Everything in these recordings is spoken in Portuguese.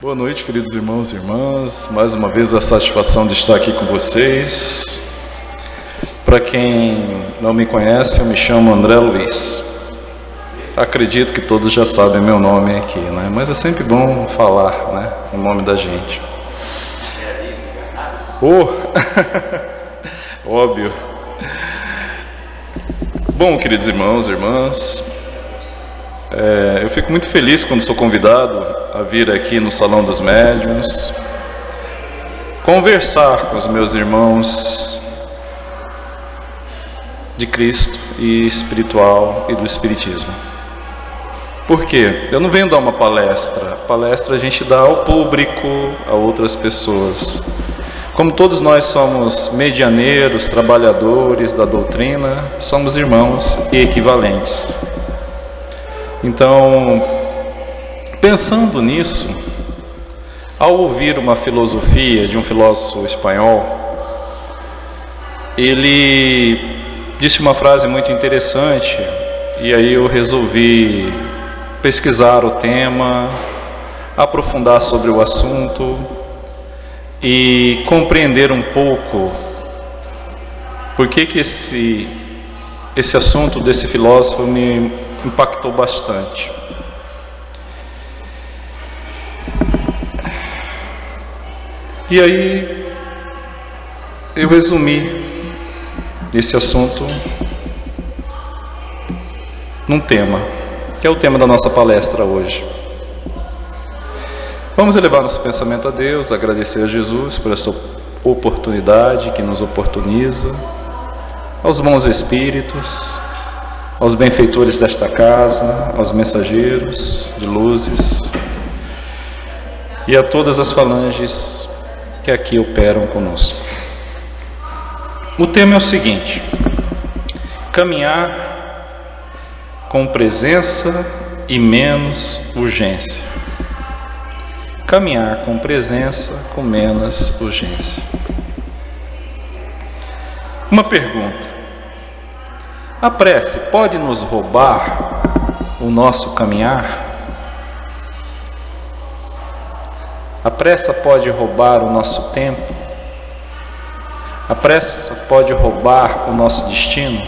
Boa noite, queridos irmãos e irmãs. Mais uma vez a satisfação de estar aqui com vocês. Para quem não me conhece, eu me chamo André Luiz. Acredito que todos já sabem meu nome aqui, né? Mas é sempre bom falar, né, o nome da gente. Óbvio. Bom, queridos irmãos e irmãs, eu fico muito feliz quando sou convidado a vir aqui no Salão dos Médiuns, conversar com os meus irmãos de Cristo e espiritual e do Espiritismo. Por quê? Eu não venho dar uma palestra. Palestra a gente dá ao público, a outras pessoas. Como todos nós somos medianeiros, trabalhadores da doutrina, somos irmãos e equivalentes. Então, pensando nisso, ao ouvir uma filosofia de um filósofo espanhol, ele disse uma frase muito interessante, e aí eu resolvi pesquisar o tema, aprofundar sobre o assunto e compreender um pouco por que esse assunto desse filósofo me impactou bastante. E aí eu resumi esse assunto num tema, que é o tema da nossa palestra hoje. Vamos elevar nosso pensamento a Deus, agradecer a Jesus por essa oportunidade que nos oportuniza, aos bons espíritos, aos benfeitores desta casa, aos mensageiros de luzes e a todas as falanges que aqui operam conosco. O tema é o seguinte: caminhar com presença e menos urgência. Caminhar com presença, com menos urgência. Uma pergunta: a prece pode nos roubar o nosso caminhar? A pressa pode roubar o nosso tempo? A pressa pode roubar o nosso destino?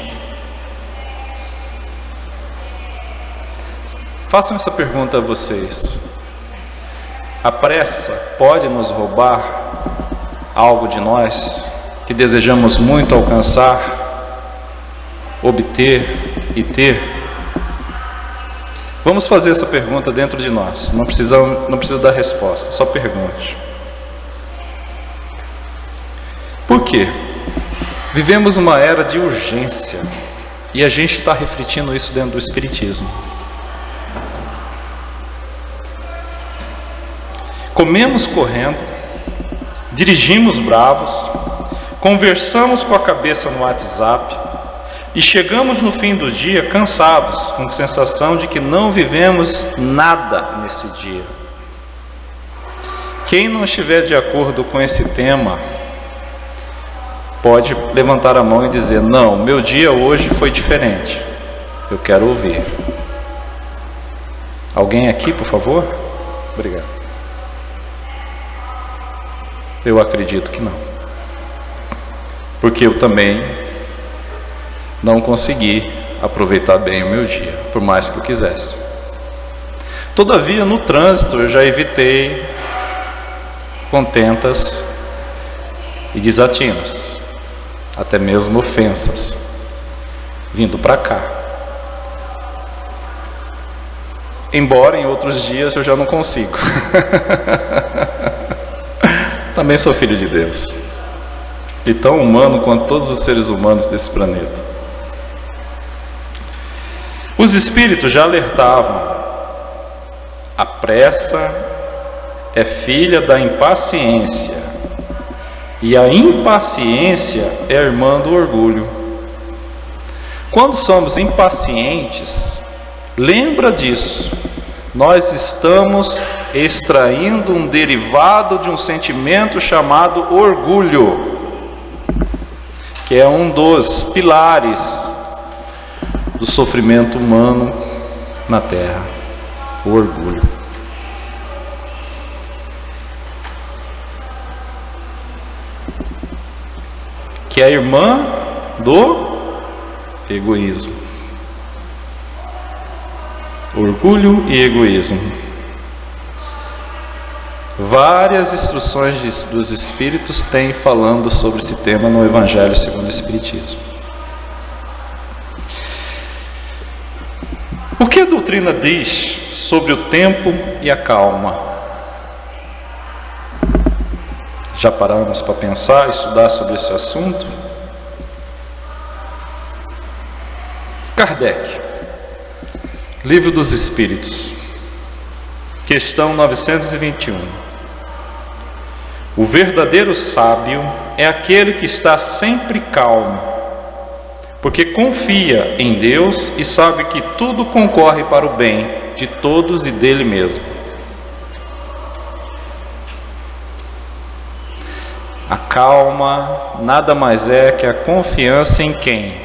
Façam essa pergunta a vocês. A pressa pode nos roubar algo de nós que desejamos muito alcançar, obter e ter? Vamos fazer essa pergunta dentro de nós. Não precisa dar resposta, só pergunte. Por quê? Vivemos uma era de urgência e a gente está refletindo isso dentro do Espiritismo. Comemos correndo, dirigimos bravos, conversamos com a cabeça no WhatsApp e chegamos no fim do dia cansados, com sensação de que não vivemos nada nesse dia. Quem não estiver de acordo com esse tema, pode levantar a mão e dizer: não, meu dia hoje foi diferente, eu quero ouvir. Alguém aqui, por favor? Obrigado. Eu acredito que não, porque eu também não consegui aproveitar bem o meu dia, por mais que eu quisesse. Todavia, no trânsito, eu já evitei contentas e desatinos, até mesmo ofensas, vindo para cá. Embora em outros dias eu já não consigo. Também sou filho de Deus, e tão humano quanto todos os seres humanos desse planeta. Os espíritos já alertavam: a pressa é filha da impaciência, e a impaciência é irmã do orgulho. Quando somos impacientes, lembra disso, nós estamos extraindo um derivado de um sentimento chamado orgulho, que é um dos pilares do sofrimento humano na Terra, o orgulho. que é a irmã do egoísmo. Orgulho e egoísmo. Várias instruções dos Espíritos têm falando sobre esse tema no Evangelho segundo o Espiritismo. O que a doutrina diz sobre o tempo e a calma? Já paramos para pensar, estudar sobre esse assunto? Kardec, Livro dos Espíritos, questão 921. O verdadeiro sábio é aquele que está sempre calmo, porque confia em Deus e sabe que tudo concorre para o bem de todos e dele mesmo. A calma nada mais é que a confiança em quem?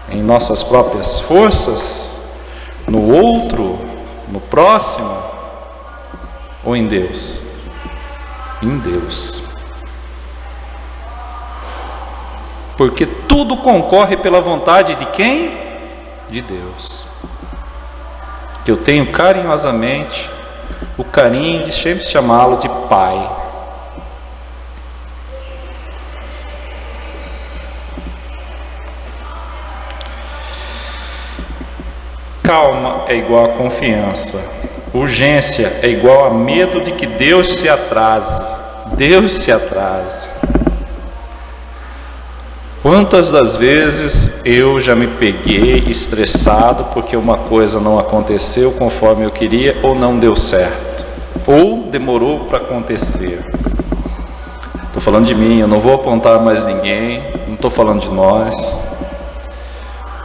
Em nossas próprias forças? No outro? No próximo? Ou em Deus? Em Deus. Porque tudo concorre pela vontade de quem? De Deus. Que eu tenho carinhosamente o carinho de sempre chamá-lo de Pai. Calma é igual a confiança. Urgência é igual a medo de que Deus se atrase. Deus se atrase. Quantas das vezes eu já me peguei estressado porque uma coisa não aconteceu conforme eu queria, ou não deu certo, ou demorou para acontecer. Estou falando de mim, eu não vou apontar mais ninguém, não estou falando de nós.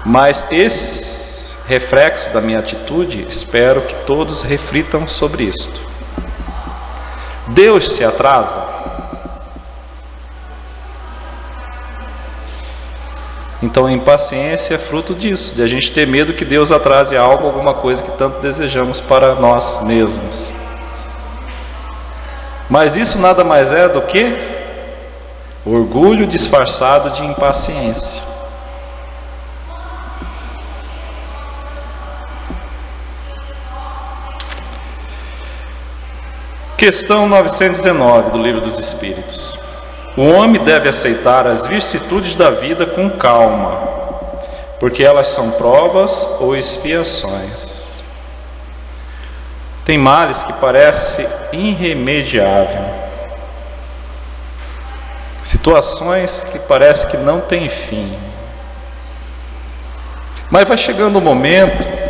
Mas esse reflexo da minha atitude, espero que todos reflitam sobre isto. Deus se atrasa? Então a impaciência é fruto disso, de a gente ter medo que Deus atrase algo, alguma coisa que tanto desejamos para nós mesmos. Mas isso nada mais é do que orgulho disfarçado de impaciência. Questão 919 do Livro dos Espíritos. O homem deve aceitar as vicissitudes da vida com calma, porque elas são provas ou expiações. Tem males que parecem irremediáveis, situações que parecem que não têm fim. Mas vai chegando um momento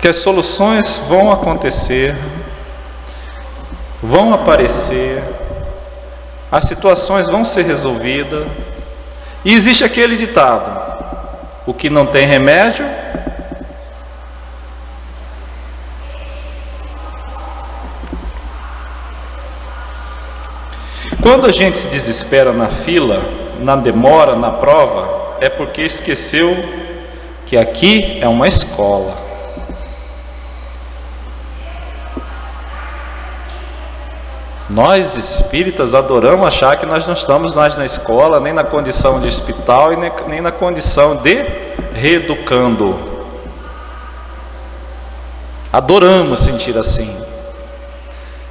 que as soluções vão acontecer, vão aparecer, as situações vão ser resolvidas, e existe aquele ditado: o que não tem remédio, quando a gente se desespera na fila, na demora, na prova, é porque esqueceu que aqui é uma escola. Nós espíritas adoramos achar que nós não estamos mais na escola, nem na condição de hospital e nem na condição de reeducando. Adoramos sentir assim.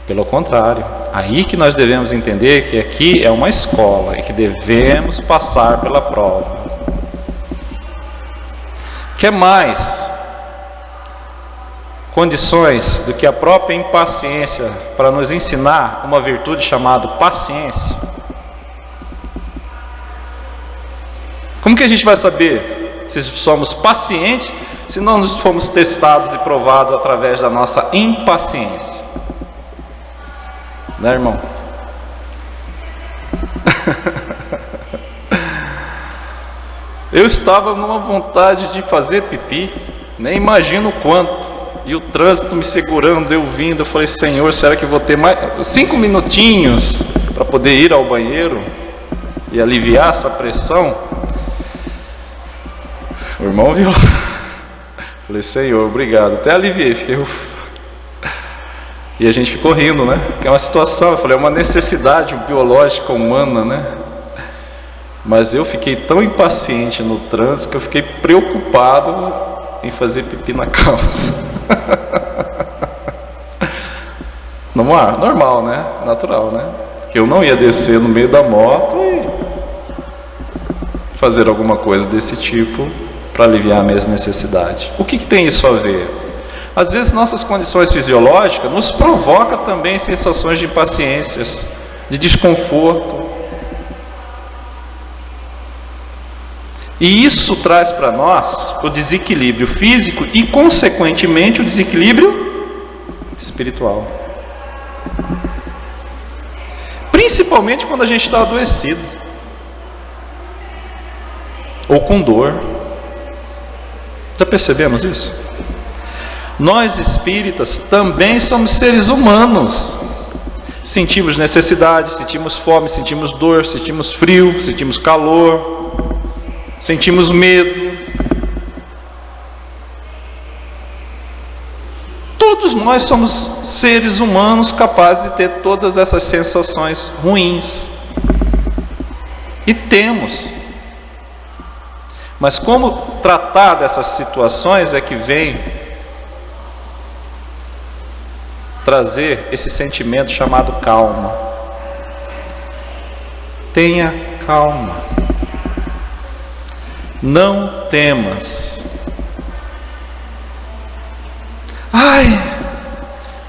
Pelo contrário, aí que nós devemos entender que aqui é uma escola e que devemos passar pela prova. Quer mais condições do que a própria impaciência para nos ensinar uma virtude chamada paciência? Como que a gente vai saber se somos pacientes se não nos fomos testados e provados através da nossa impaciência? Né, irmão? Eu estava numa vontade de fazer pipi, nem imagino o quanto. E o trânsito me segurando, eu vindo, eu falei: Senhor, será que eu vou ter mais 5 minutinhos para poder ir ao banheiro e aliviar essa pressão? O irmão viu. Falei: Senhor, obrigado. Até aliviei, fiquei E a gente ficou rindo, né? Que é uma situação, eu falei, é uma necessidade biológica humana, né? Mas eu fiquei tão impaciente no trânsito que eu fiquei preocupado em fazer pipi na calça. Normal, né? Natural, né? Que eu não ia descer no meio da moto e fazer alguma coisa desse tipo para aliviar a minha necessidade. O que tem isso a ver? Às vezes nossas condições fisiológicas nos provocam também sensações de impaciências, de desconforto. E isso traz para nós o desequilíbrio físico e, consequentemente, o desequilíbrio espiritual. Principalmente quando a gente está adoecido ou com dor. Já percebemos isso? Nós espíritas também somos seres humanos. Sentimos necessidade, sentimos fome, sentimos dor, sentimos frio, sentimos calor, sentimos medo. Todos nós somos seres humanos capazes de ter todas essas sensações ruins. E temos. Mas como tratar dessas situações é que vem trazer esse sentimento chamado calma. Tenha calma. Não temas. Ai,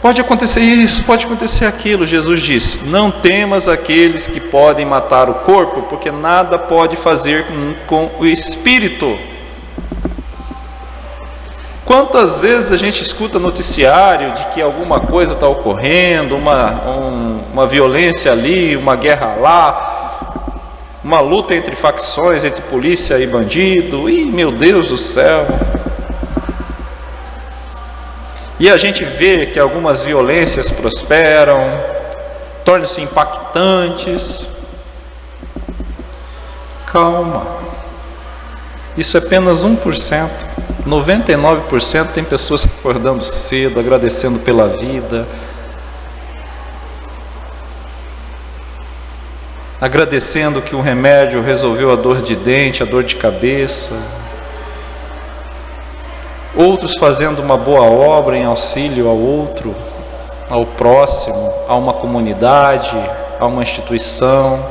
pode acontecer isso, pode acontecer aquilo. Jesus diz: não temas aqueles que podem matar o corpo, porque nada pode fazer com o espírito. Quantas vezes a gente escuta noticiário de que alguma coisa está ocorrendo, uma violência ali, uma guerra lá, uma luta entre facções, entre polícia e bandido, e meu Deus do céu. E a gente vê que algumas violências prosperam, tornam-se impactantes. Calma, isso é apenas 1%. 99% tem pessoas acordando cedo, agradecendo pela vida, agradecendo que o remédio resolveu a dor de dente, a dor de cabeça. Outros fazendo uma boa obra em auxílio ao outro, ao próximo, a uma comunidade, a uma instituição,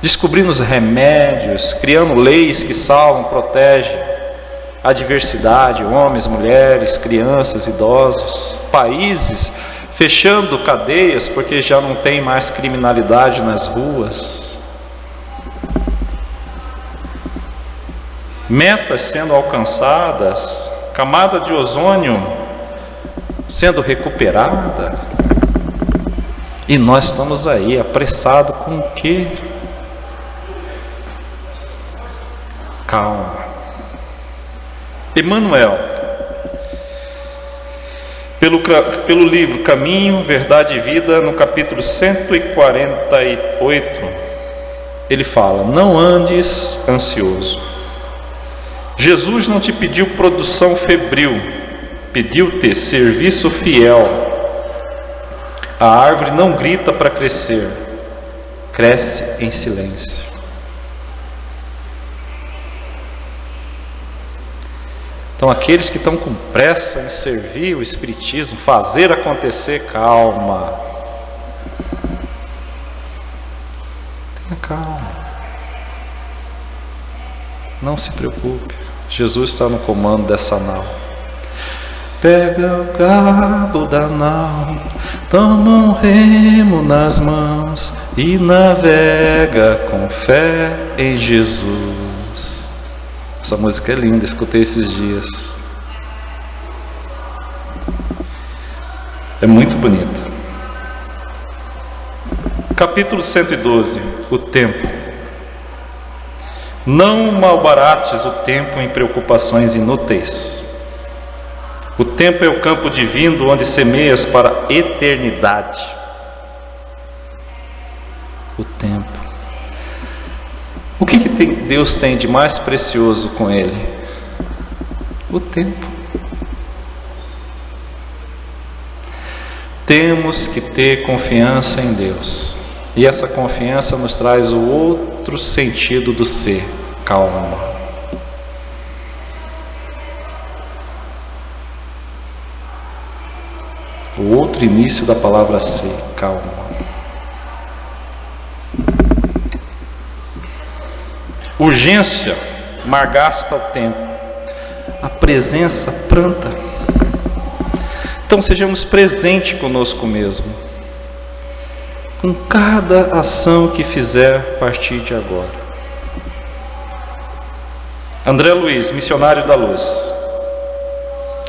descobrindo os remédios, criando leis que salvam, protegem a diversidade, homens, mulheres, crianças, idosos, países fechando cadeias porque já não tem mais criminalidade nas ruas, metas sendo alcançadas, camada de ozônio sendo recuperada, e nós estamos aí apressados com o quê? Calma. Emmanuel, pelo livro Caminho, Verdade e Vida, no capítulo 148, ele fala: não andes ansioso. Jesus não te pediu produção febril, pediu-te serviço fiel. A árvore não grita para crescer, cresce em silêncio. Então, aqueles que estão com pressa em servir o Espiritismo, fazer acontecer, calma. Tenha calma. Não se preocupe. Jesus está no comando dessa nau. Pega o cabo da nau, toma um remo nas mãos e navega com fé em Jesus. Essa música é linda, escutei esses dias. É muito bonita. Capítulo 112, o tempo. Não malbarates o tempo em preocupações inúteis. O tempo é o campo divino onde semeias para a eternidade. O tempo. O que Deus tem de mais precioso com ele? O tempo. Temos que ter confiança em Deus. E essa confiança nos traz o outro sentido do ser, calma. O outro início da palavra ser, calma. Urgência malgasta o tempo. A presença planta. Então sejamos presentes conosco mesmo, com cada ação que fizer a partir de agora. André Luiz, Missionário da Luz.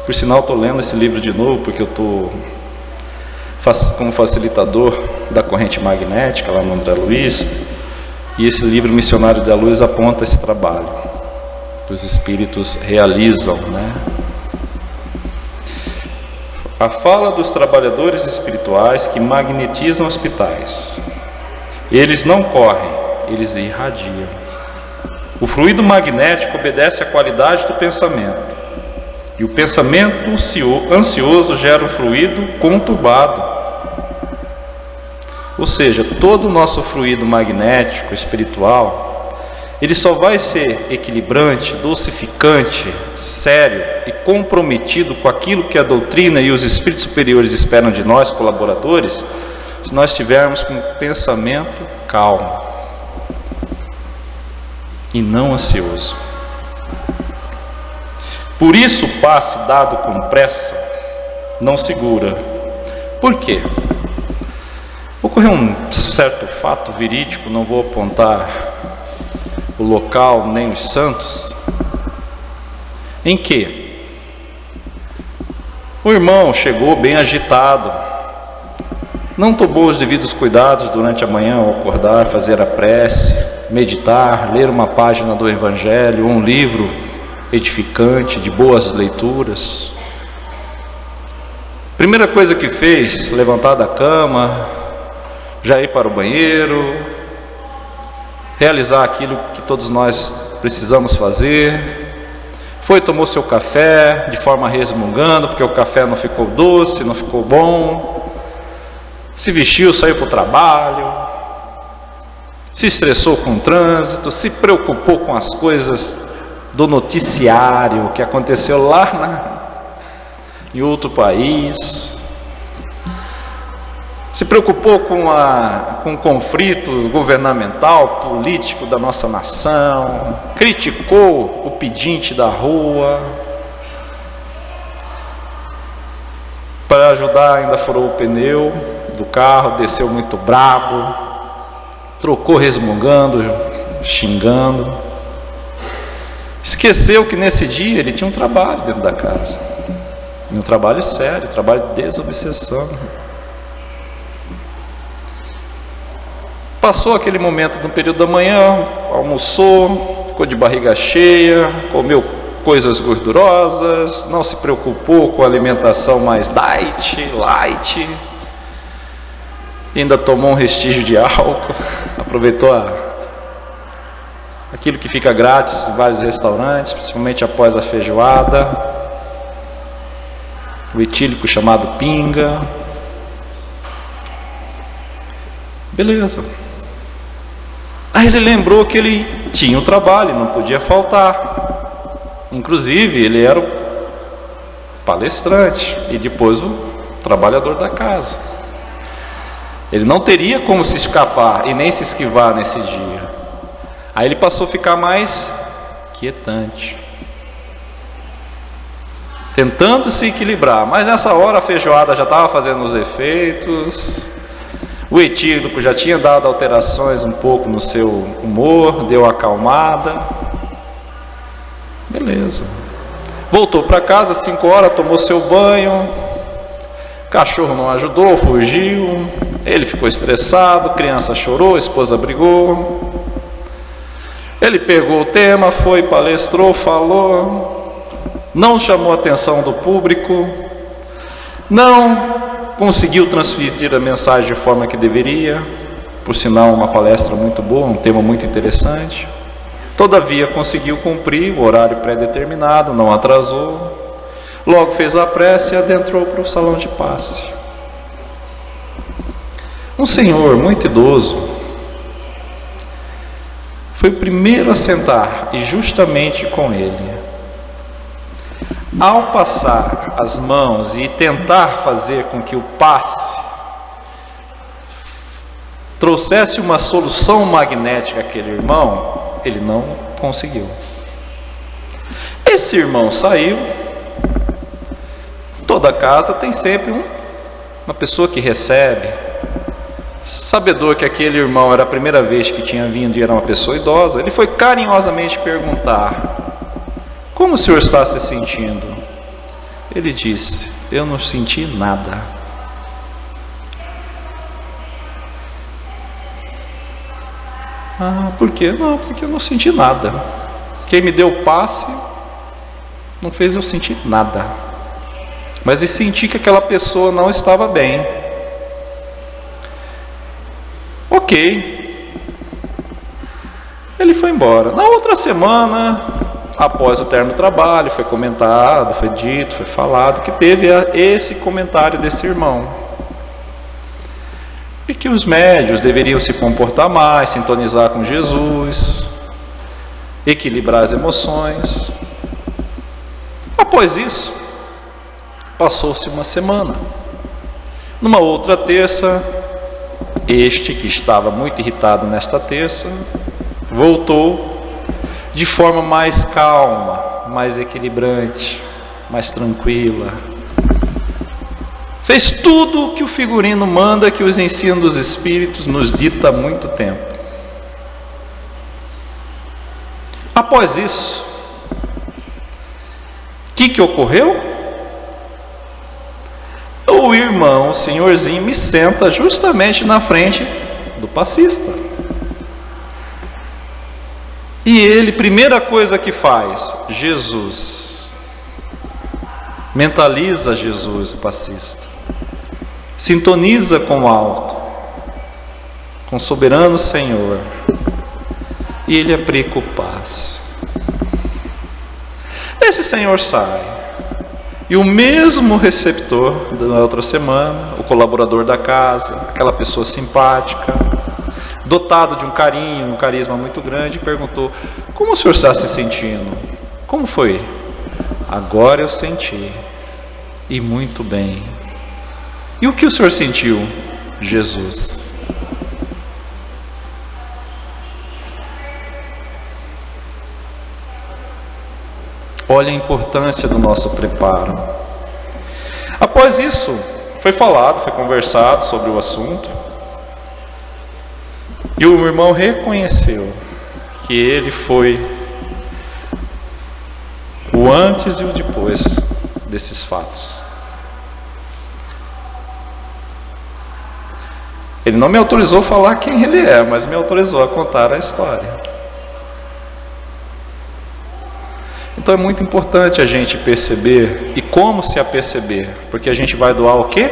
Por sinal, estou lendo esse livro de novo, porque eu estou como facilitador da corrente magnética lá no André Luiz, e esse livro Missionário da Luz aponta esse trabalho que os espíritos realizam, né? A fala dos trabalhadores espirituais que magnetizam hospitais. Eles não correm, eles irradiam. O fluido magnético obedece à qualidade do pensamento. E o pensamento ansioso gera um fluido conturbado. Ou seja, todo o nosso fluido magnético espiritual, ele só vai ser equilibrante, dulcificante, sério e comprometido com aquilo que a doutrina e os espíritos superiores esperam de nós, colaboradores, se nós tivermos com um pensamento calmo e não ansioso. Por isso o passe dado com pressa não segura. Por quê? Ocorreu um certo fato verídico, não vou apontar o local nem os santos, em que o irmão chegou bem agitado, não tomou os devidos cuidados durante a manhã ao acordar, fazer a prece, meditar, ler uma página do Evangelho, um livro edificante, de boas leituras. Primeira coisa que fez, levantar da cama, já ir para o banheiro, realizar aquilo que todos nós precisamos fazer. Foi, tomou seu café de forma resmungando, porque o café não ficou doce, não ficou bom. Se vestiu, saiu para o trabalho, se estressou com o trânsito, se preocupou com as coisas do noticiário que aconteceu lá em outro país, se preocupou com o conflito governamental, político da nossa nação, criticou o pedinte da rua, para ajudar ainda furou o pneu do carro, desceu muito brabo, trocou resmungando, xingando. Esqueceu que nesse dia ele tinha um trabalho dentro da casa, e um trabalho sério, trabalho de desobsessão. Passou aquele momento no período da manhã, almoçou, ficou de barriga cheia, comeu coisas gordurosas, não se preocupou com a alimentação mais light, ainda tomou um restígio de álcool, aproveitou aquilo que fica grátis em vários restaurantes, principalmente após a feijoada, o etílico chamado pinga. Beleza. Aí ele lembrou que ele tinha um trabalho, não podia faltar. Inclusive, ele era o palestrante e depois o trabalhador da casa. Ele não teria como se escapar e nem se esquivar nesse dia. Aí ele passou a ficar mais quietante, tentando se equilibrar. Mas nessa hora a feijoada já estava fazendo os efeitos. O etílico já tinha dado alterações um pouco no seu humor, deu acalmada. Beleza. Voltou para casa, 5 horas, tomou seu banho. Cachorro não ajudou, fugiu. Ele ficou estressado, criança chorou, esposa brigou. Ele pegou o tema, foi, palestrou, falou. Não chamou a atenção do público. Não conseguiu transmitir a mensagem de forma que deveria, por sinal uma palestra muito boa, um tema muito interessante. Todavia conseguiu cumprir o horário pré-determinado, não atrasou. Logo fez a prece e adentrou para o salão de passe. Um senhor muito idoso foi o primeiro a sentar, e justamente com ele, ao passar as mãos e tentar fazer com que o passe trouxesse uma solução magnética àquele irmão, ele não conseguiu. Esse irmão saiu. Toda casa tem sempre uma pessoa que recebe. Sabedor que aquele irmão era a primeira vez que tinha vindo e era uma pessoa idosa, ele foi carinhosamente perguntar: como o senhor está se sentindo? Ele disse: eu não senti nada. Ah, por quê? Não, porque eu não senti nada. Quem me deu o passe não fez eu sentir nada. Mas eu senti que aquela pessoa não estava bem. Ok. Ele foi embora. Na outra semana, após o término do trabalho, foi comentado, foi dito, foi falado que teve esse comentário desse irmão, e que os médios deveriam se comportar mais, sintonizar com Jesus, equilibrar as emoções. Após isso, passou-se uma semana. Numa outra terça, este que estava muito irritado nesta terça, voltou de forma mais calma, mais equilibrante, mais tranquila. Fez tudo o que o figurino manda, que os ensinos dos Espíritos nos dita há muito tempo. Após isso, o que ocorreu? O irmão, o senhorzinho, me senta justamente na frente do passista. E ele, primeira coisa que faz, Jesus. Mentaliza Jesus, o passista. Sintoniza com o alto, com o soberano Senhor. E ele aplica o passe. Esse senhor sai. E o mesmo receptor da outra semana, o colaborador da casa, aquela pessoa simpática, dotado de um carinho, um carisma muito grande, perguntou: como o senhor está se sentindo? Como foi? Agora eu senti, e muito bem. E o que o senhor sentiu? Jesus. Olha a importância do nosso preparo. Após isso, foi falado, foi conversado sobre o assunto. E o irmão reconheceu que ele foi o antes e o depois desses fatos. Ele não me autorizou a falar quem ele é, mas me autorizou a contar a história. Então é muito importante a gente perceber, e como se aperceber, porque a gente vai doar o quê?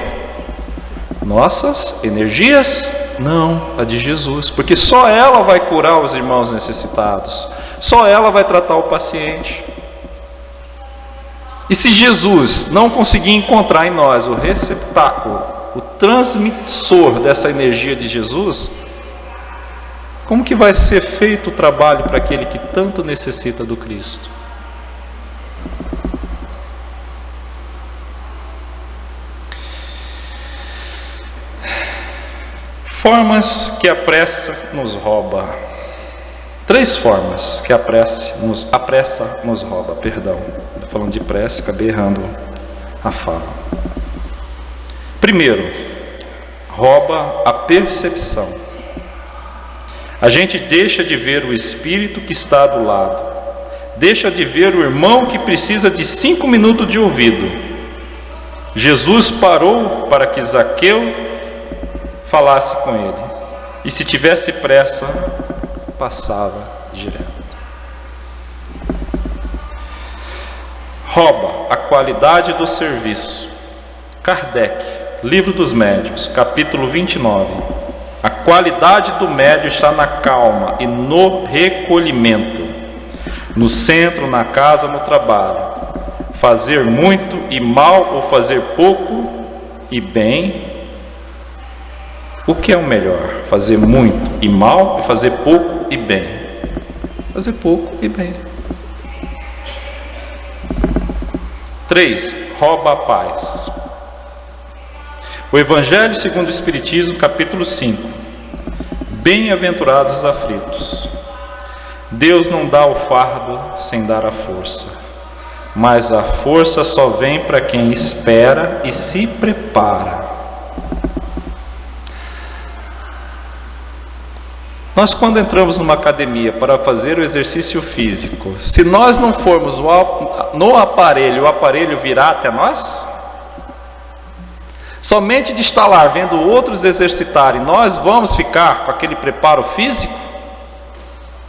Nossas energias? Não, a de Jesus, porque só ela vai curar os irmãos necessitados, só ela vai tratar o paciente. E se Jesus não conseguir encontrar em nós o receptáculo, o transmissor dessa energia de Jesus, como que vai ser feito o trabalho para aquele que tanto necessita do Cristo? Formas que a pressa nos rouba. 3 formas que a pressa nos rouba. Perdão, estou falando de pressa, acabei errando a fala. Primeiro, rouba a percepção. A gente deixa de ver o espírito que está do lado, deixa de ver o irmão que precisa de 5 minutos de ouvido. Jesus parou para que Zaqueu falasse com ele, e se tivesse pressa, passava direto. Rouba a qualidade do serviço. Kardec, Livro dos Médiuns, capítulo 29. A qualidade do médium está na calma e no recolhimento, no centro, na casa, no trabalho. Fazer muito e mal, ou fazer pouco e bem, O que é o melhor? Fazer muito e mal e fazer pouco e bem? Fazer pouco e bem. 3. Rouba a paz. O Evangelho segundo o Espiritismo, capítulo 5. Bem-aventurados os aflitos. Deus não dá o fardo sem dar a força, mas a força só vem para quem espera e se prepara. Nós, quando entramos numa academia para fazer o exercício físico, se nós não formos no aparelho, o aparelho virá até nós? Somente de estar lá vendo outros exercitarem, nós vamos ficar com aquele preparo físico?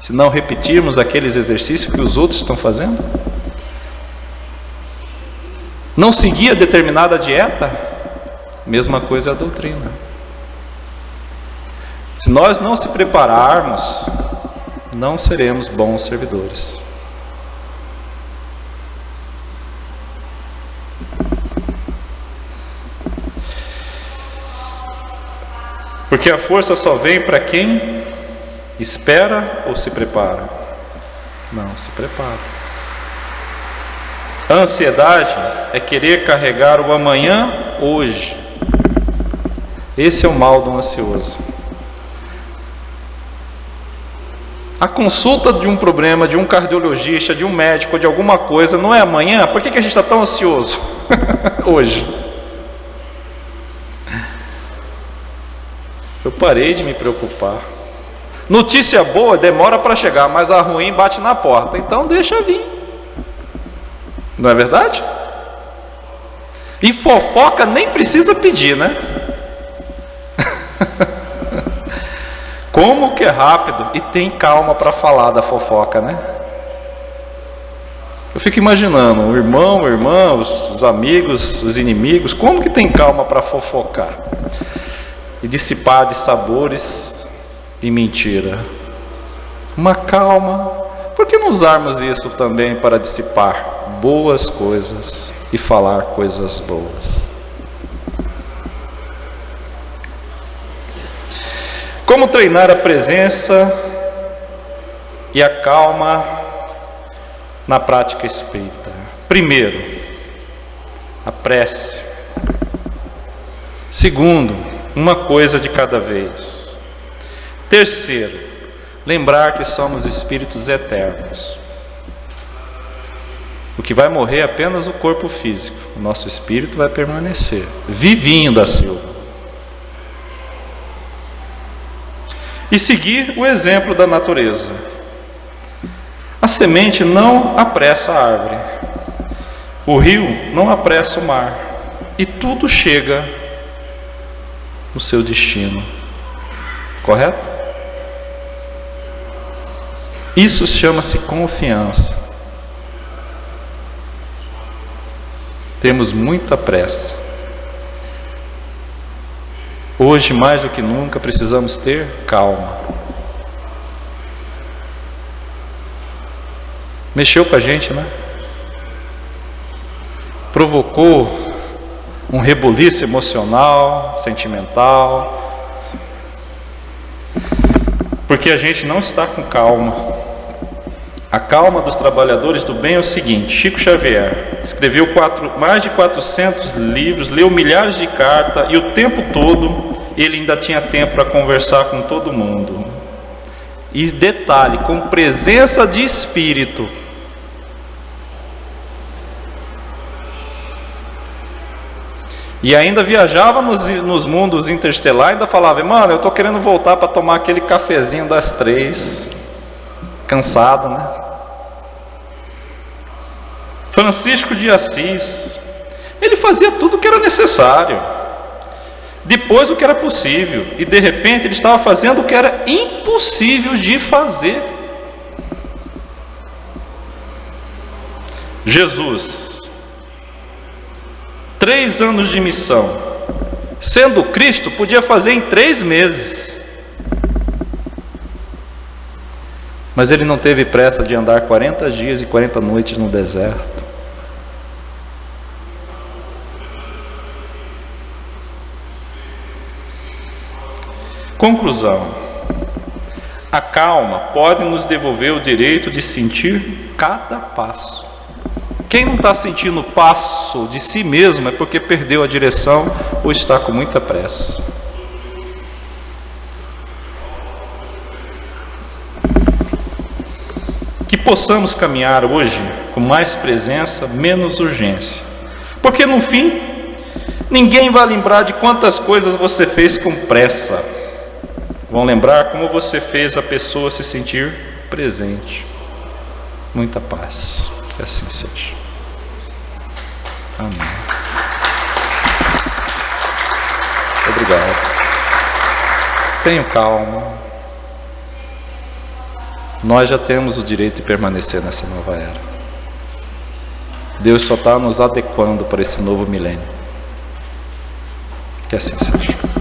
Se não repetirmos aqueles exercícios que os outros estão fazendo? Não seguir a determinada dieta? Mesma coisa é a doutrina. Se nós não se prepararmos, não seremos bons servidores. Porque a força só vem para quem espera ou se prepara? Não, se prepara. A ansiedade é querer carregar o amanhã hoje. Esse é o mal do ansioso. A consulta de um problema, de um cardiologista, de um médico, de alguma coisa, não é amanhã? Por que a gente está tão ansioso hoje? Eu parei de me preocupar. Notícia boa demora para chegar, mas a ruim bate na porta. Então deixa vir. Não é verdade? E fofoca nem precisa pedir, né? Como que é rápido e tem calma para falar da fofoca, né? Eu fico imaginando, o irmão, a irmã, os amigos, os inimigos, como que tem calma para fofocar e dissipar de sabores e mentira? Uma calma. Por que não usarmos isso também para dissipar boas coisas e falar coisas boas? Como treinar a presença e a calma na prática espírita? Primeiro, a prece. Segundo, uma coisa de cada vez. Terceiro, lembrar que somos espíritos eternos. O que vai morrer é apenas o corpo físico. O nosso espírito vai permanecer, vivinho da Silva. E seguir o exemplo da natureza. A semente não apressa a árvore, o rio não apressa o mar, e tudo chega no seu destino. Correto? Isso chama-se confiança. Temos muita pressa. Hoje, mais do que nunca, precisamos ter calma. Mexeu com a gente, né? Provocou um rebuliço emocional, sentimental, porque a gente não está com calma. A calma dos trabalhadores do bem é o seguinte: Chico Xavier escreveu mais de 400 livros, leu milhares de cartas, e o tempo todo ele ainda tinha tempo para conversar com todo mundo. E detalhe, com presença de espírito. E ainda viajava nos mundos interestelares, ainda falava: mano, eu estou querendo voltar para tomar aquele cafezinho das 3. Cansado, né? Francisco de Assis, ele fazia tudo o que era necessário, depois o que era possível, e de repente ele estava fazendo o que era impossível de fazer. Jesus, 3 anos de missão, sendo Cristo, podia fazer em 3 meses. Mas ele não teve pressa de andar 40 dias e 40 noites no deserto. Conclusão: a calma pode nos devolver o direito de sentir cada passo. Quem não está sentindo o passo de si mesmo é porque perdeu a direção ou está com muita pressa. Que possamos caminhar hoje com mais presença, menos urgência. Porque no fim, ninguém vai lembrar de quantas coisas você fez com pressa. Vão lembrar como você fez a pessoa se sentir presente. Muita paz. Que assim seja. Amém. Obrigado. Tenham calma. Nós já temos o direito de permanecer nessa nova era. Deus só está nos adequando para esse novo milênio. Que assim seja.